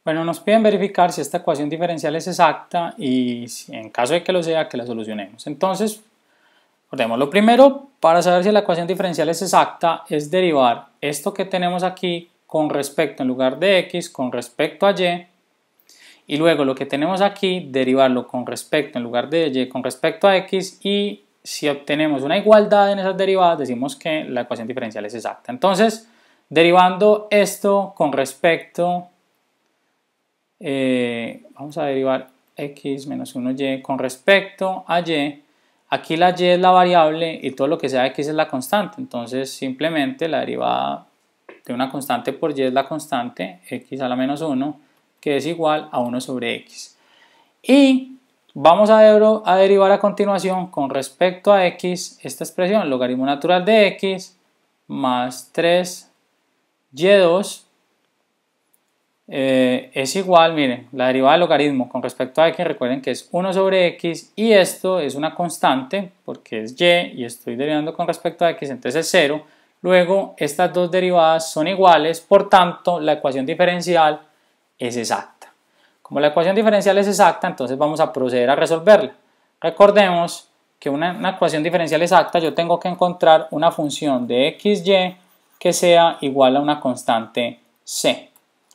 Bueno, nos piden verificar si esta ecuación diferencial es exacta y si en caso de que lo sea, que la solucionemos. Entonces, recordemos, lo primero para saber si la ecuación diferencial es exacta es derivar esto que tenemos aquí con respecto, en lugar de x, con respecto a y luego lo que tenemos aquí, derivarlo con respecto, en lugar de y, con respecto a x, y si obtenemos una igualdad en esas derivadas, decimos que la ecuación diferencial es exacta. Entonces, derivando esto con respecto, vamos a derivar x menos 1y con respecto a y, aquí la y es la variable y todo lo que sea x es la constante, entonces simplemente la derivada de una constante por y es la constante, x a la menos 1, que es igual a 1 sobre x. Y vamos a derivar a continuación con respecto a x esta expresión, logaritmo natural de x más 3y2 es igual, miren, la derivada del logaritmo con respecto a x, recuerden que es 1 sobre x y esto es una constante porque es y estoy derivando con respecto a x, entonces es 0. Luego estas dos derivadas son iguales, por tanto la ecuación diferencial es exacta. Como la ecuación diferencial es exacta, entonces vamos a proceder a resolverla. Recordemos que una ecuación diferencial exacta yo tengo que encontrar una función de xy que sea igual a una constante c.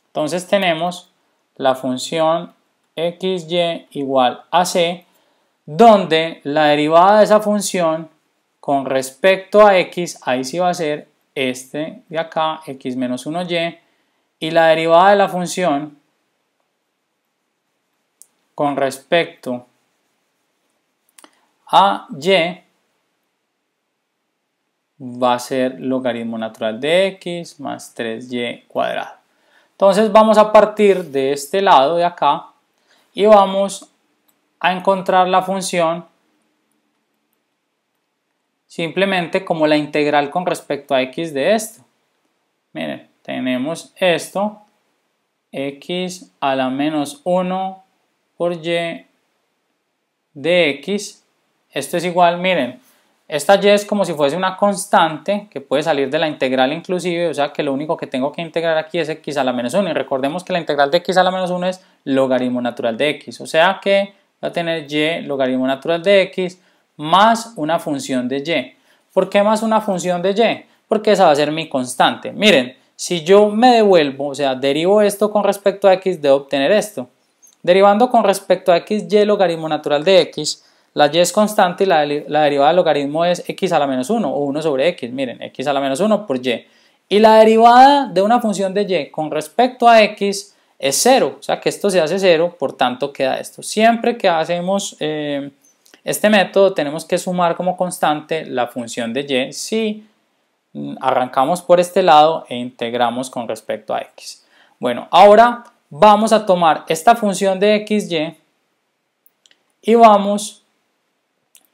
Entonces tenemos la función xy igual a c, donde la derivada de esa función con respecto a x, ahí sí va a ser este de acá, x menos 1y, y la derivada de la función con respecto a y va a ser logaritmo natural de x más 3y cuadrado. Entonces vamos a partir de este lado de acá y vamos a encontrar la función simplemente como la integral con respecto a x de esto. Miren, tenemos esto, x a la menos 1 por y de x. Esto es igual, miren, esta y es como si fuese una constante que puede salir de la integral inclusive, o sea que lo único que tengo que integrar aquí es x a la menos 1, y recordemos que la integral de x a la menos 1 es logaritmo natural de x, o sea que va a tener y logaritmo natural de x más una función de y. ¿Por qué más una función de y? Porque esa va a ser mi constante. Miren, si yo me devuelvo, o sea, derivo esto con respecto a x, debo obtener esto. Derivando con respecto a x y logaritmo natural de x, la y es constante y la derivada del logaritmo es x a la menos 1 o 1 sobre x, miren, x a la menos 1 por y. Y la derivada de una función de y con respecto a x es 0, o sea que esto se hace 0, por tanto queda esto. Siempre que hacemos este método tenemos que sumar como constante la función de y si arrancamos por este lado e integramos con respecto a x. Bueno, ahora vamos a tomar esta función de xy y vamos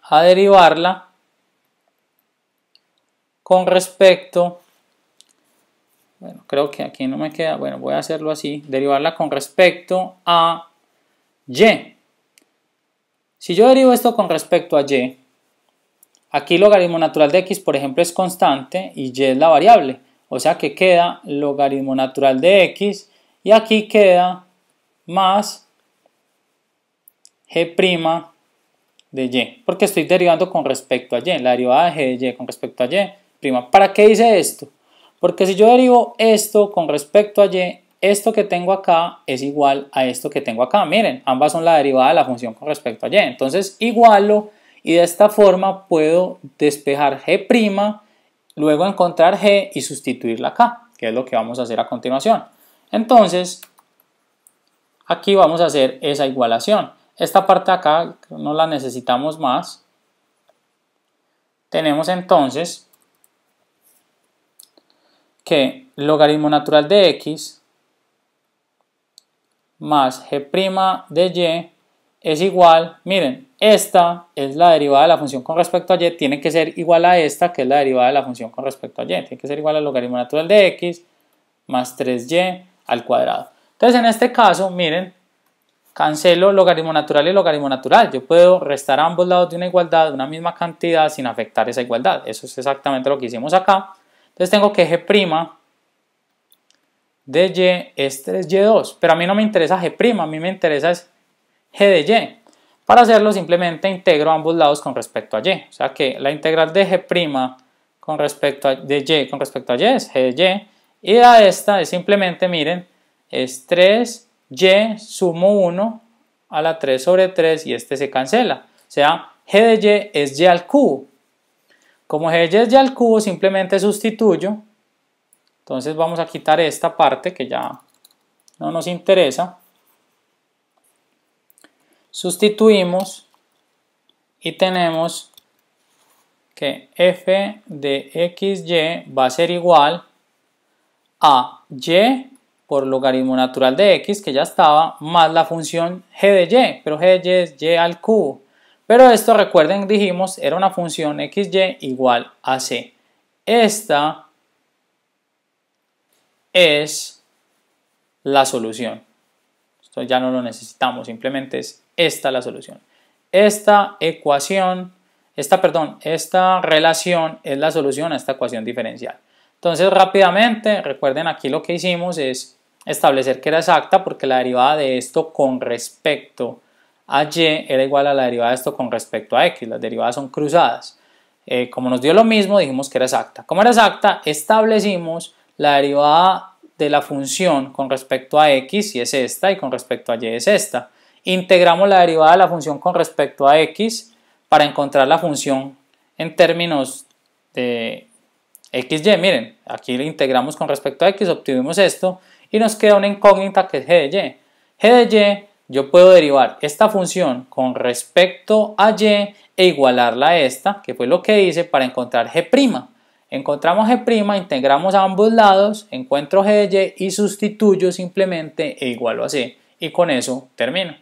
a derivarla con respecto, bueno, creo que aquí no me queda, bueno, voy a hacerlo así, derivarla con respecto a y. Si yo derivo esto con respecto a y, aquí logaritmo natural de x, por ejemplo, es constante y y es la variable, o sea que queda logaritmo natural de x y aquí queda más g' de y, porque estoy derivando con respecto a y, la derivada de g de y con respecto a y prima. ¿Para qué hice esto? Porque si yo derivo esto con respecto a y, esto que tengo acá es igual a esto que tengo acá. Miren, ambas son la derivada de la función con respecto a y. Entonces igualo y de esta forma puedo despejar g', luego encontrar g y sustituirla acá, que es lo que vamos a hacer a continuación. Entonces, aquí vamos a hacer esa igualación. Esta parte de acá no la necesitamos más. Tenemos entonces que logaritmo natural de x más g' de y es igual, miren, esta es la derivada de la función con respecto a y, tiene que ser igual a esta que es la derivada de la función con respecto a y, tiene que ser igual al logaritmo natural de x más 3y al cuadrado. Entonces en este caso, miren, cancelo logaritmo natural y logaritmo natural. Yo puedo restar a ambos lados de una igualdad, de una misma cantidad, sin afectar esa igualdad. Eso es exactamente lo que hicimos acá. Entonces tengo que g' de y es 3y2, pero a mí no me interesa g', a mí me interesa es g de y. Para hacerlo simplemente integro ambos lados con respecto a y, o sea que la integral de g' con respecto a, de y con respecto a y es g de y a esta es simplemente, miren, es 3y sumo 1 a la 3 sobre 3 y este se cancela, o sea g de y es y al cubo. Como g de y es y al cubo simplemente sustituyo, entonces vamos a quitar esta parte que ya no nos interesa. Sustituimos y tenemos que f de xy va a ser igual a y por logaritmo natural de x, que ya estaba, más la función g de y, pero g de y es y al cubo. Pero esto, recuerden, dijimos, era una función xy igual a c. Esta es la solución. Esto ya no lo necesitamos, simplemente es esta la solución. Esta ecuación, esta relación es la solución a esta ecuación diferencial. Entonces, rápidamente, recuerden, aquí lo que hicimos es establecer que era exacta porque la derivada de esto con respecto a y era igual a la derivada de esto con respecto a x. Las derivadas son cruzadas. Como nos dio lo mismo, dijimos que era exacta. Como era exacta, establecimos la derivada de la función con respecto a x, y es esta, y con respecto a y es esta. Integramos la derivada de la función con respecto a x para encontrar la función en términos de xy. Miren, aquí le integramos con respecto a x, obtuvimos esto y nos queda una incógnita que es g de y. G de y, yo puedo derivar esta función con respecto a y e igualarla a esta, que fue lo que hice para encontrar g'. Encontramos g', integramos a ambos lados, encuentro g de y y sustituyo simplemente e igualo a c. Y con eso termino.